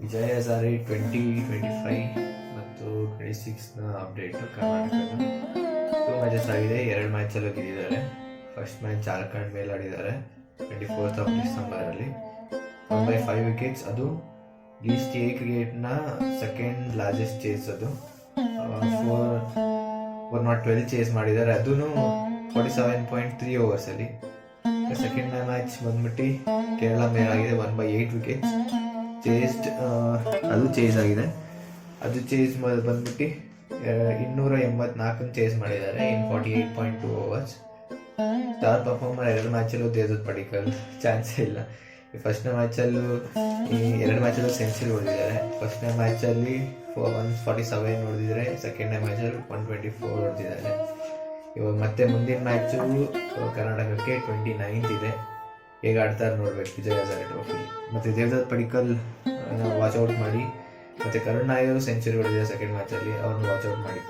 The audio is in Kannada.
ವಿಜಯ್ ಹಜಾರೆ 2025 ಮತ್ತು 26ನ ಅಪ್ಡೇಟು ಕರ್ನಾಟಕದ 2 ಮ್ಯಾಚಸ್ ಆಗಿದೆ. 2 ಮ್ಯಾಚಲ್ಲೂ ಗೆದ್ದಿದ್ದಾರೆ. ಫಸ್ಟ್ ಮ್ಯಾಚ್ ಜಾರ್ಖಂಡ್ ಮೇಲೆ ಆಡಿದ್ದಾರೆ 24th of December 1/5 ವಿಕೆಟ್ಸ್. ಅದು ಲೀಸ್ಟ್ ಎ ಕ್ರಿಕೆಟ್ನ ಸೆಕೆಂಡ್ ಲಾರ್ಜೆಸ್ಟ್ ಚೇಸ್. ಅದು 412 ಚೇಸ್ ಮಾಡಿದ್ದಾರೆ, ಅದೂ 47.3 ಓವರ್ಸಲ್ಲಿ. ಸೆಕೆಂಡ್ ಮ್ಯಾಚ್ ಬಂದ್ಬಿಟ್ಟು ಕೇರಳ ಮೇಲಾಗಿದೆ 1/8 ವಿಕೆಟ್ಸ್ ಚೇಸ್ಡ್. ಅದು ಚೇಸ್ ಆಗಿದೆ. ಅದು ಚೇಸ್ ಬಂದ್ಬಿಟ್ಟು 284 ಚೇಸ್ ಮಾಡಿದ್ದಾರೆ ಇನ್ 48.2 ಓವರ್ಸ್. ಸ್ಟಾರ್ ಪರ್ಫಾರ್ಮರ್ 2 ಮ್ಯಾಚಲ್ಲೂ ದೇವದತ್ ಪಡಿಕ್ಕಲ್ ಚಾನ್ಸೇ ಇಲ್ಲ. ಫಸ್ಟ್ನೇ ಮ್ಯಾಚಲ್ಲೂ 2 ಮ್ಯಾಚಲ್ಲೂ ಸೆಂಚುರಿ ಹೊಡೆದಿದ್ದಾರೆ. ಫಸ್ಟ್ನೇ ಮ್ಯಾಚಲ್ಲಿ 147 ಹೊಡೆದಿದ್ದಾರೆ, ಸೆಕೆಂಡ್ನೇ ಮ್ಯಾಚಲ್ಲಿ 124 ಹೊಡೆದಿದ್ದಾರೆ. ಇವಾಗ ಮತ್ತೆ ಮುಂದಿನ ಮ್ಯಾಚು ಕರ್ನಾಟಕಕ್ಕೆ 29th ಇದೆ. ಹೇಗೆ ಆಡ್ತಾರೆ ನೋಡ್ಬೇಕು ವಿಜಯ್ ಹಜಾರೆ ಟ್ರೋಫಿ. ಮತ್ತು ದೇವದತ್ ಪಡಿಕ್ಕಲ್ ವಾಚ್ ಔಟ್ ಮಾಡಿ, ಮತ್ತು ಕರುಣ್ ನಾಯರ್ ಸೆಂಚುರಿ ಹೊಡೆದಿದ್ದಾರೆ ಸೆಕೆಂಡ್ ಮ್ಯಾಚಲ್ಲಿ, ಅವ್ರನ್ನ ವಾಚ್ ಔಟ್ ಮಾಡಿ.